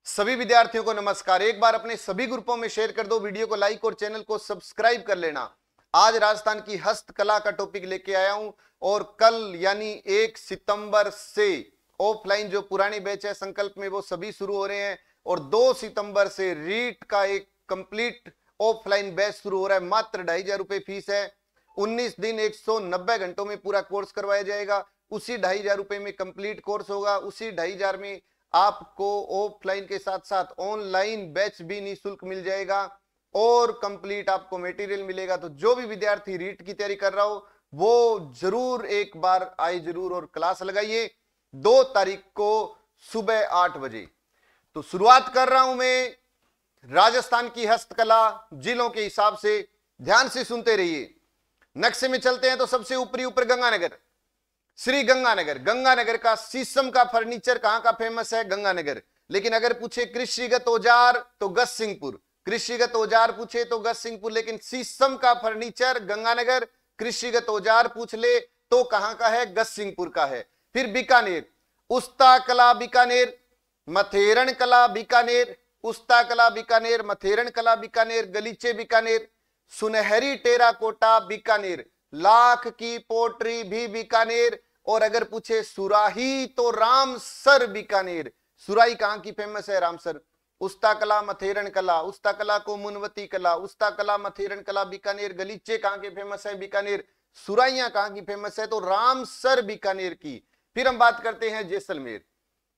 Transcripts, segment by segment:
सभी विद्यार्थियों को नमस्कार। एक बार अपने सभी ग्रुपों में शेयर कर दो, वीडियो को लाइक और चैनल को सब्सक्राइब कर लेना। आज राजस्थान की हस्तकला का टॉपिक लेके आया हूं और कल यानी 1 सितंबर से ऑफलाइन जो पुरानी बैच है संकल्प में वो सभी शुरू हो रहे हैं और 2 सितंबर से रीट का एक कंप्लीट ऑफलाइन बैच शुरू हो रहा है। मात्र 2,500 रुपए फीस है। 19 दिन 190 घंटों में पूरा कोर्स करवाया जाएगा। उसी 2,500 रुपए में कंप्लीट कोर्स होगा। उसी 2,500 में आपको ऑफलाइन के साथ साथ ऑनलाइन बैच भी निःशुल्क मिल जाएगा और कंप्लीट आपको मटेरियल मिलेगा। तो जो भी विद्यार्थी रीट की तैयारी कर रहा हो वो जरूर एक बार आए जरूर और क्लास लगाइए। 2 तारीख को सुबह 8 बजे। तो शुरुआत कर रहा हूं मैं राजस्थान की हस्तकला जिलों के हिसाब से, ध्यान से सुनते रहिए। नक्शे में चलते हैं तो सबसे ऊपर गंगानगर, श्री गंगानगर। गंगानगर का शीशम का फर्नीचर कहां का फेमस है? गंगानगर। लेकिन अगर पूछे कृषिगत औजार तो गजसिंहपुर। कृषिगत औजार पूछे तो गजसिंहपुर, लेकिन शीशम का फर्नीचर गंगानगर, कृषिगत औजार पूछ ले तो कहां का है? गजसिंहपुर का है। फिर बीकानेर, उस्ता कला बीकानेर, मथेरण कला बीकानेर, उस्ता कला बीकानेर, मथेरण कला बीकानेर, गलीचे बीकानेर, सुनहरी टेराकोटा बीकानेर, लाख की पोट्री भी बीकानेर। और अगर पूछे सुराही तो रामसर बीकानेर। सुराही कहां की फेमस है? रामसर। उस्ता कला, मथेरण कला, उस्ता कला को मुनवती कला, उस्ता कला, मथेरण कला बीकानेर। गलीचे कहां के फेमस है? बीकानेर। सुराइयां कहां की फेमस है? तो रामसर बीकानेर की। फिर हम बात करते हैं जैसलमेर।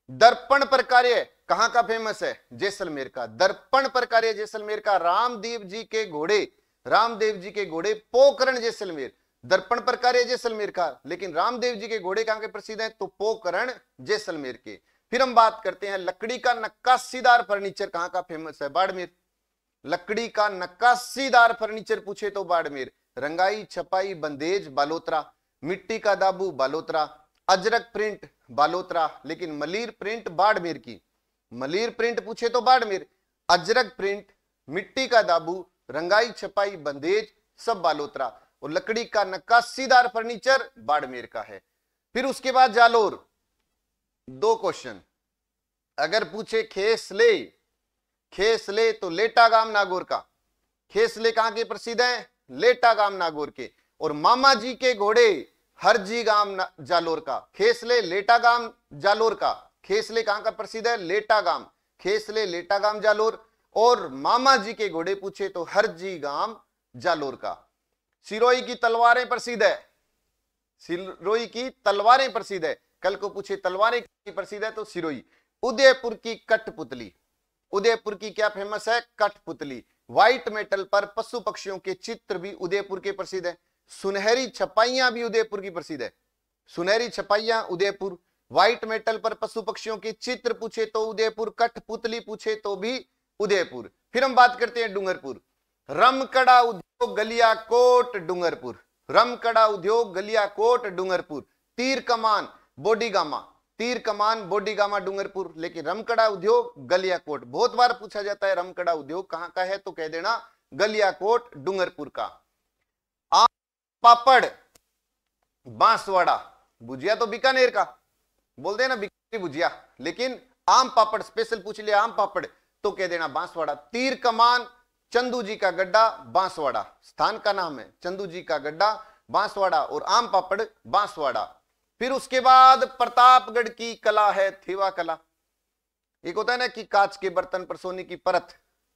दर्पण प्रकार्य कहां का फेमस है? जैसलमेर का। दर्पण प्रकार्य जैसलमेर का। रामदेव जी के घोड़े, रामदेव जी के घोड़े पोकरण जैसलमेर। दर्पण प्रकार्य जैसलमेर का, लेकिन रामदेव जी के घोड़े कहां के प्रसिद्ध हैं? तो पोकरण जैसलमेर के। फिर हम बात करते हैं लकड़ी का नक्काशीदार फर्नीचर कहां का फेमस है? बाड़मेर। लकड़ी का नक्काशीदार फर्नीचर पूछे तो बाड़मेर। रंगाई छपाई बंदेज बालोतरा, मिट्टी का दाबू बालोतरा, अजरक प्रिंट बालोतरा, लेकिन मलीर प्रिंट बाड़मेर की। मलीर प्रिंट पूछे तो बाड़मेर, अजरक प्रिंट, मिट्टी का दाबू, रंगाई छपाई बंदेज सब बालोतरा। और लकड़ी का नक्काशीदार फर्नीचर बाड़मेर का है। फिर उसके बाद जालोर। 2 क्वेश्चन। अगर पूछे खेसले, खेसले तो लेटागाम नागौर का। खेसले कहां के प्रसिद्ध हैं? लेटागाम नागौर के। और मामा जी के घोड़े हरजीगाम जालोर का। खेसले लेटागाम जालोर का। खेसले कहां का प्रसिद्ध है? लेटागाम। खेसले लेटागाम जालोर। और मामा जी के घोड़े पूछे तो हरजीगाम जालोर का। सिरोही की तलवारें प्रसिद्ध है। सिरोही की तलवारें प्रसिद्ध है। कल को पूछे तलवारें की प्रसिद्ध है तो सिरोही। उदयपुर की कठपुतली। उदयपुर की क्या फेमस है? कठपुतली। व्हाइट मेटल पर पशु पक्षियों के चित्र भी उदयपुर के प्रसिद्ध है। सुनहरी छपाइयां भी उदयपुर की प्रसिद्ध है। सुनहरी छपाइयां उदयपुर। व्हाइट मेटल पर पशु पक्षियों के चित्र पूछे तो उदयपुर, कठपुतली पूछे तो भी उदयपुर। फिर हम बात करते हैं डूंगरपुर। रमकड़ा उद्योग गलियाकोट डूंगरपुर। रमकड़ा उद्योग गलियाकोट डूंगरपुर। तीर कमान बोडीगामा, तीर कमान बोडीगामा डूंगरपुर, लेकिन रमकड़ा उद्योग गलियाकोट। बहुत बार पूछा जाता है रमकड़ा उद्योग कहां का है, तो कह देना गलियाकोट डूंगरपुर का। आम पापड़ बांसवाड़ा। भुजिया तो बीकानेर का, बोल देना बीकानेरी भुजिया, लेकिन आम पापड़ स्पेशल पूछ लिया आम पापड़ तो कह देना बांसवाड़ा। तीर कमान चंदू जी का गड्ढा बांसवाड़ा, स्थान का नाम है चंदू जी का गड्ढा बांसवाड़ा। और आम पापड़ बांसवाड़ा। फिर उसके बाद प्रतापगढ़ की कला है थेवा कला। एक होता है ना कि कांच के बर्तन पर सोने की परत,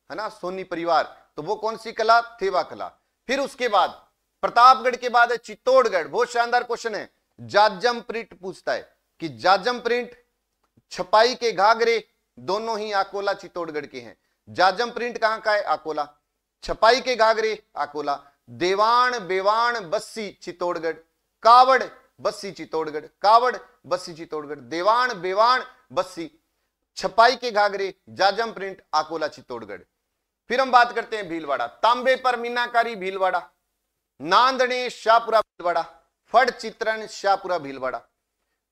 है ना, सोनी परिवार, तो वो कौन सी कला? थेवा कला। फिर उसके बाद प्रतापगढ़ के बाद है चित्तौड़गढ़। बहुत शानदार क्वेश्चन है। जाजम प्रिंट पूछता है कि जाजम प्रिंट, छपाई के घाघरे दोनों ही अकोला चित्तौड़गढ़ के हैं। जाजम प्रिंट कहां का है? अकोला। छपाई के घाघरे अकोला। देवान बेवान बस्सी चित्तौड़गढ़। कावड़ बस्सी चित्तौड़गढ़। कावड़ बस्सी चित्तौड़गढ़। देवान बेवान बस्सी। छपाई के घाघरे जाजम प्रिंट अकोला चित्तौड़गढ़। फिर हम बात करते हैं भीलवाड़ा। तांबे पर मीनाकारी भीलवाड़ा। नांदने शाहपुरा भीलवाड़ा। फड़ चित्रण शाहपुरा भीलवाड़ा।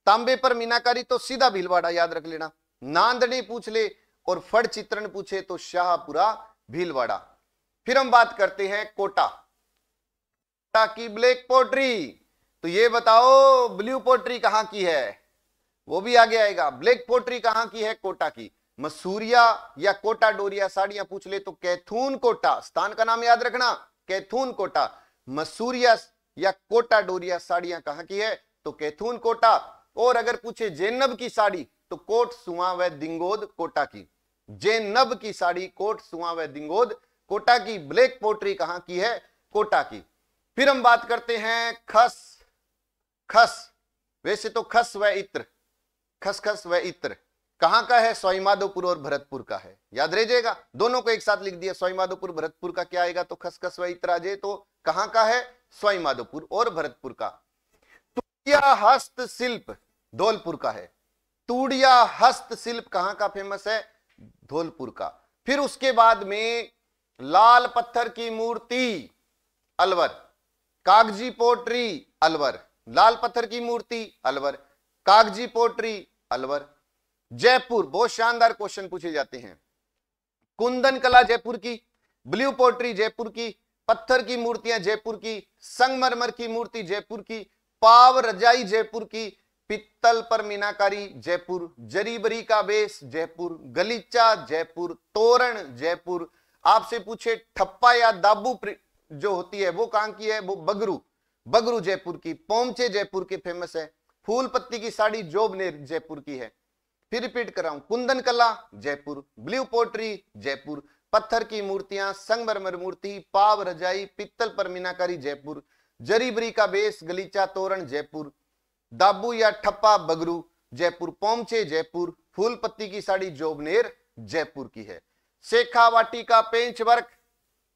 तांबे पर मीनाकारी तो सीधा भीलवाड़ा याद रख लेना। नांदने पूछ ले और फड़ चित्रण पूछे तो शाहपुरा भीलवाड़ा। फिर हम बात करते हैं कोटा। कोटा की ब्लैक पोट्री। तो ये बताओ ब्लू पोट्री कहां की है? वो भी आगे आएगा। ब्लैक पोट्री कहां की है? कोटा की। मसूरिया या कोटा डोरिया साड़ियां पूछ ले तो कैथून कोटा, स्थान का नाम याद रखना, कैथून कोटा। मसूरिया या कोटा डोरिया साड़ियां कहां की है, तो कैथून कोटा। और अगर पूछे जैनब की साड़ी तो कोट सुआ व दिंगोद कोटा की, जैनब की साड़ी कोट सुआ व दिंगोद कोटा की। ब्लैक पोट्री कहां की है, कोटा की। फिर हम बात करते हैं खस, खस वैसे तो खस व इत्र, खसखस व इत्र कहां का है, सवाईमाधोपुर और भरतपुर का है, याद रह जाएगा। दोनों को एक साथ लिख दिया, सवाईमाधोपुर भरतपुर का क्या आएगा, तो खसखस व इत्र आ जाए तो कहां का है, सवाईमाधोपुर और भरतपुर का। तूड़िया हस्तशिल्प धौलपुर का है, तूड़िया हस्तशिल्प कहां का फेमस है, धौलपुर का। फिर उसके बाद में लाल पत्थर की मूर्ति अलवर, कागजी पोट्री अलवर, लाल पत्थर की मूर्ति अलवर, कागजी पोट्री अलवर। जयपुर, बहुत शानदार क्वेश्चन पूछे जाते हैं। कुंदन कला जयपुर की, ब्लू पोट्री जयपुर की, पत्थर की मूर्तियां जयपुर की, संगमरमर की मूर्ति जयपुर की, पाव रजाई जयपुर की, पित्तल पर मीनाकारी जयपुर, जरीबरी का बेस जयपुर, गलीचा जयपुर, तोरण जयपुर। आपसे पूछे ठप्पा या दाबू जो होती है वो कहां की है, वो बगरू, बगरू जयपुर की। पोमचे जयपुर के फेमस है। फूल पत्ती की साड़ी जोबनेर जयपुर की है। फिर रिपीट कर रहा हूं, कुंदन कला जयपुर, ब्लू पोट्री जयपुर, पत्थर की मूर्तियां, संगमरमर मूर्ति, पाव रजाई, पित्तल पर मीनाकारी जयपुर, जरीबरी का बेस, गलीचा, तोरण जयपुर, दाबू या ठप्पा बगरू जयपुर, पोमचे जयपुर, फूल पत्ती की साड़ी जोबनेर जयपुर की है। शेखावाटी का पेंच वर्क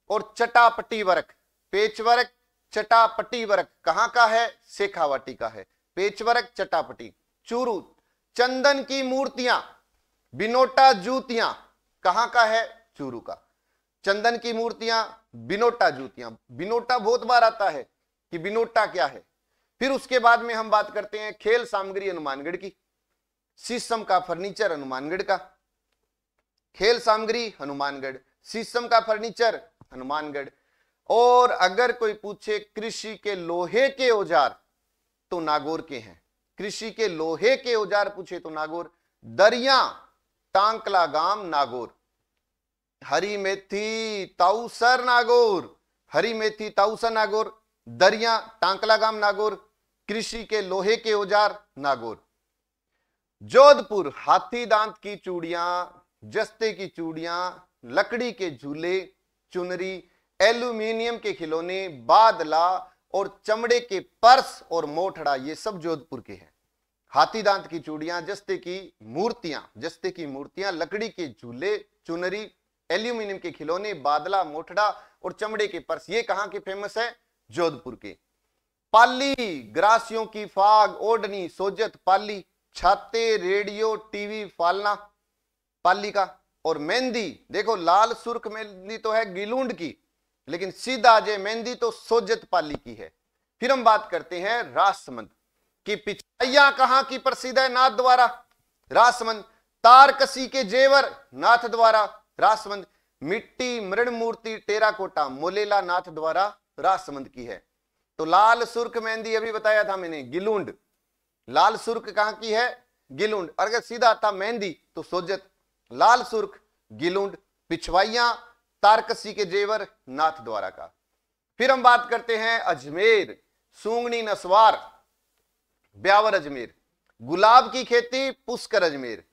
और चटापटी वर्क, पेच वर्क चटापटी वर्क कहां का है, शेखावाटी का है, पेच वर्क चटापटी। चूरू, चंदन की मूर्तियां, बिनोटा जूतियां कहां का है, चूरू का। चंदन की मूर्तियां, बिनोटा जूतियां, बिनोटा बहुत बार आता है कि बिनोटा क्या है। फिर उसके बाद में हम बात करते हैं खेल सामग्री हनुमानगढ़ की, शीशम का फर्नीचर हनुमानगढ़ का, खेल सामग्री हनुमानगढ़, शीशम का फर्नीचर हनुमानगढ़। और अगर कोई पूछे कृषि के लोहे के औजार तो नागौर के हैं, कृषि के लोहे के औजार पूछे तो नागौर। दरिया टांकला गांव नागौर, हरी मेथी ताऊसर नागौर, हरी मेथी ताऊसर नागौर, दरिया टांकला गांव नागौर, कृषि के लोहे के औजार नागौर। जोधपुर, हाथी दांत की चूड़ियां, जस्ते की चूड़ियां, लकड़ी के झूले, चुनरी, एल्यूमिनियम के खिलौने, बादला और चमड़े के पर्स और मोठड़ा, ये सब जोधपुर के हैं। हाथी दांत की चूड़ियां, जस्ते की मूर्तियां, जस्ते की मूर्तियां, लकड़ी के झूले, चुनरी, एल्यूमिनियम के खिलौने, बादला, मोठड़ा और चमड़े के पर्स, ये कहां के फेमस है, जोधपुर के। पाली, ग्रासियों की फाग, ओढ़नी, सोजत पाली, छाते, रेडियो, टीवी, फालना पाली का। और मेहंदी, देखो लाल सुर्ख मेहंदी तो है गिलूंड की, लेकिन सीधा जे मेहंदी तो सोजत पाली की है। फिर हम बात करते हैं राजसमंद की पिछवाइयां कहां की प्रसिद्ध है, नाथ द्वारा, राजसमंद। तारकसी के जेवर, नाथ द्वारा, राजसमंद। मिट्टी मृण मूर्ति टेराकोटा, मोलेला, नाथ द्वारा, राजसमंद की है। तो लाल सुर्ख मेहंदी अभी बताया था मैंने, गिलूंड, लाल सुर्ख कहां की है, गिलूंड। अगर सीधा था मेहंदी तो सोजत, लाल सुर्ख गिलूंड, पिछवाइयां तारकसी के जेवर, नाथ द्वारा का। फिर हम बात करते हैं अजमेर, सूंगनी नसवार, ब्यावर अजमेर। गुलाब की खेती पुष्कर अजमेर,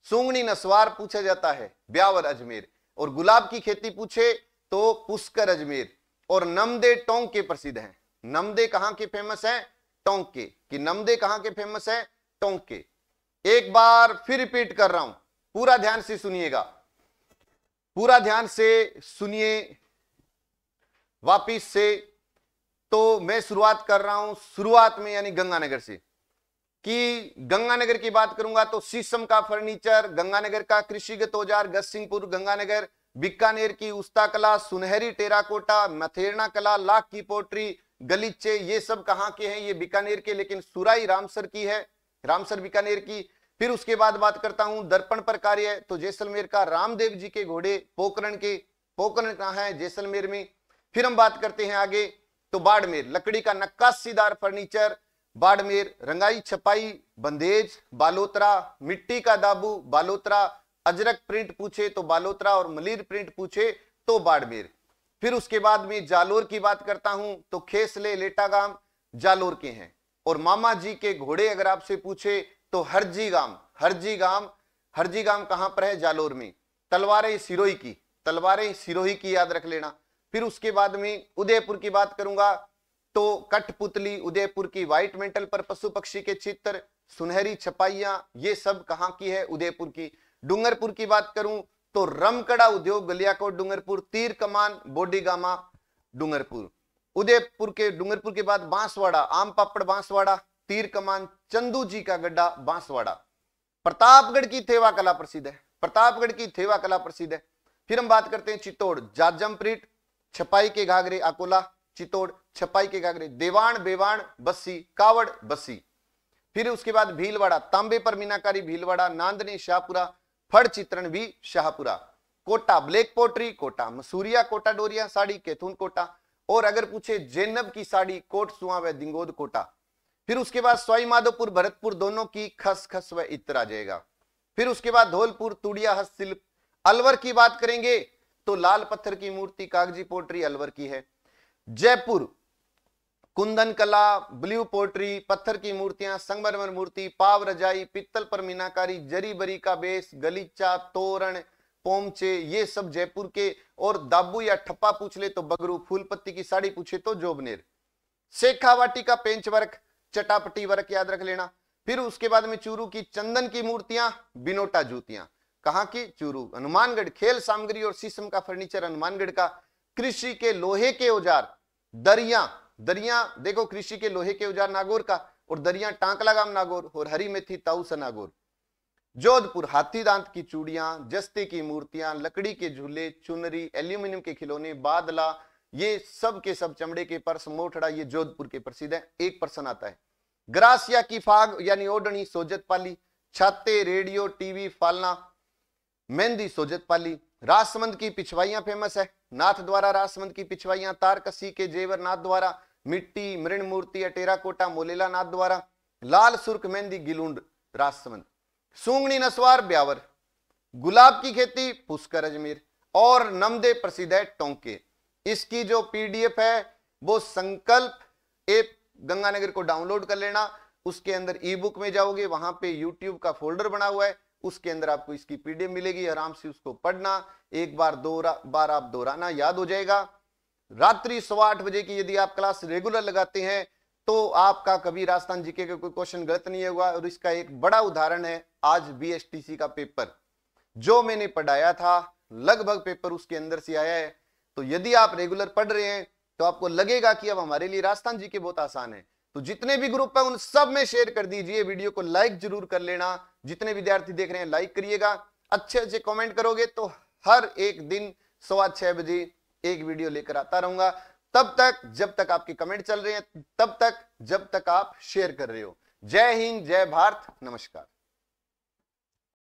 सूंगनी नसवार पूछा जाता है ब्यावर अजमेर, और गुलाब की खेती पूछे तो पुष्कर अजमेर। और नमदे टोंक के प्रसिद्ध हैं, नमदे कहां के फेमस है, टोंक के, कि नमदे कहां के फेमस है, टोंक के। एक बार फिर रिपीट कर रहा हूं, पूरा ध्यान से सुनिएगा, पूरा ध्यान से सुनिए वापिस से। तो मैं शुरुआत कर रहा हूं, शुरुआत में यानी गंगानगर से, कि गंगानगर की बात करूंगा तो शीशम का फर्नीचर, गंगानगर का कृषिगत औजार गजसिंहपुर गंगानगर, बीकानेर की उस्ता कला, सुनहरी टेराकोटा, मथेरना कला, लाख की पोट्री, गलीचे, ये सब कहां के हैं, ये बीकानेर के, लेकिन सुराई रामसर की है, रामसर बीकानेर की। फिर उसके बाद बात करता हूं दर्पण पर कार्य, तो जैसलमेर का रामदेव जी के घोड़े, पोकरण के, पोकरण कहां है, जैसलमेर में। फिर हम बात करते हैं आगे तो बाड़मेर, लकड़ी का नक्काशीदार फर्नीचर, बाड़मेर, रंगाई छपाई बंदेज, बालोतरा, मिट्टी का दाबू, बालोतरा, अजरक प्रिंट पूछे तो बालोतरा और मलिर प्रिंट पूछे तो बाड़मेर। फिर उसके बाद में जालोर की बात करता हूं तो खेसले लेटागाम जालोर के हैं। और मामा जी के घोड़े अगर आपसे पूछे तो हरजी गाम कहां पर है? जालोर में। तलवारें सिरोही की याद रख लेना। फिर उसके बाद में उदयपुर की बात करूंगा तो कठपुतली, उदयपुर की व्हाइट मेंटल पर पशु पक्षी के चित्र, सुनहरी छपाइयां, ये सब कहां की है? उदयपुर की। डूंगरपुर की बात करूं तो रमकड़ा उद्योग गलियाकोट डूंगरपुर, तीर कमान बोडीगामा डूंगरपुर। डूंगरपुर के बाद बांसवाड़ा, आम पापड़ बांसवाड़ा, तीर कमान चंदू जी का गड्ढा बांसवाड़ा। प्रतापगढ़ की थेवा कला प्रसिद्ध है। फिर हम बात करते हैं चित्तौड़, जाजम प्रिंट, छपाई के घाघरे अकोला चित्तौड़, छपाई के घाघरे। देवान बेवान बस्सी, कावड़ बस्सी। फिर उसके बाद भीलवाड़ा, तांबे पर मीनाकारी भीलवाड़ा, नांदनी शाहपुरा, फड़ चित्रण भी शाहपुरा। Kota black pottery Kota, Masuriya Kota Doria sari Kaithun Kota. और अगर पूछे जैनब की साड़ी कोट सुआ व दिंगोद कोटा। फिर उसके बाद सवाई माधोपुर भरतपुर दोनों की खस खस व इत्र आ जाएगा। फिर उसके बाद धौलपुर तुड़िया हस्तशिल्प। अलवर की बात करेंगे तो लाल पत्थर की मूर्ति कागजी पोट्री अलवर की है। जयपुर कुंदन कला, ब्लू पोट्री, पत्थर की मूर्तियां, संगमरमर मूर्ति, पाव रजाई, पित्तल पर मीनाकारी, जरी बरी का बेस, गलीचा, तोरण, पोमचे, ये सब जयपुर के। और दाबू या ठप्पा पूछ ले तो बगरू, फूल पत्ती की साड़ी पूछे तो जोबनेर। शेखावाटी का पेंच वर्क, चटापटी वर्क याद रख लेना। फिर उसके बाद में चूरू की चंदन की मूर्तियां, बिनोटा जूतियां, कहां की? चूरू। हनुमानगढ़ खेल सामग्री और शीशम का फर्नीचर हनुमानगढ़ का। कृषि के लोहे के औजार, दरिया देखो, कृषि के लोहे के औजार नागौर का। और दरिया टांकलागाम नागौर। और हरी मेथी ताऊसा नागौर। जोधपुर हाथी दांत की चूड़ियां, जस्ते की मूर्तियां, लकड़ी के झूले, चुनरी, एल्यूमिनियम के खिलौने, बादला, ये सब के सब, चमड़े के पर्स, मोठड़ा, ये जोधपुर के प्रसिद्ध है। एक पर्सन आता है। ग्रासिया की फाग यानी ओडनी सोजत पाली, छाते, रेडियो, टीवी, फालना, मेहंदी सोजत पाली। राजसमंद की पिछवाइयां फेमस है, नाथ द्वारा राजसमंद की पिछवाइयां। तारकसी के जेवर नाथ द्वारा, मिट्टी मृण मूर्ति टेरा कोटा मोलेला नाथ द्वारा। लाल सुर्ख मेहंदी गिलुंड राजसमंद। सूंगनी नसवार ब्यावर। गुलाब की खेती पुष्कर अजमेर। और नमदे प्रसिद्ध है टोंके। इसकी जो पीडीएफ है वो संकल्प ऐप गंगानगर को डाउनलोड कर लेना। उसके अंदर ई बुक में जाओगे, वहां पे यूट्यूब का फोल्डर बना हुआ है, उसके अंदर आपको इसकी पीडीएफ मिलेगी। आराम से उसको पढ़ना, एक बार दो बार आप दोहराना, याद हो जाएगा। रात्रि 8:15 बजे की यदि आप क्लास रेगुलर लगाते हैं तो आपका कभी राजस्थान जीके का कोई क्वेश्चन गलत नहीं होगा। और इसका एक बड़ा उदाहरण है आज बीएसटीसी का पेपर जो मैंने पढ़ाया था, लगभग पेपर उसके अंदर से आया है। तो यदि आप रेगुलर पढ़ रहे हैं तो आपको लगेगा कि अब हमारे लिए राजस्थान जीके बहुत आसान है। तो जितने भी ग्रुप है उन सब में शेयर कर दीजिए, वीडियो को लाइक जरूर कर लेना। जितने विद्यार्थी देख रहे हैं लाइक करिएगा, अच्छे अच्छे कमेंट करोगे तो हर एक दिन 6:15 बजे एक वीडियो लेकर आता रहूंगा। तब तक जब तक आपके कमेंट चल रहे हैं, तब तक जब तक आप शेयर कर रहे हो। जय हिंद, जय भारत, नमस्कार।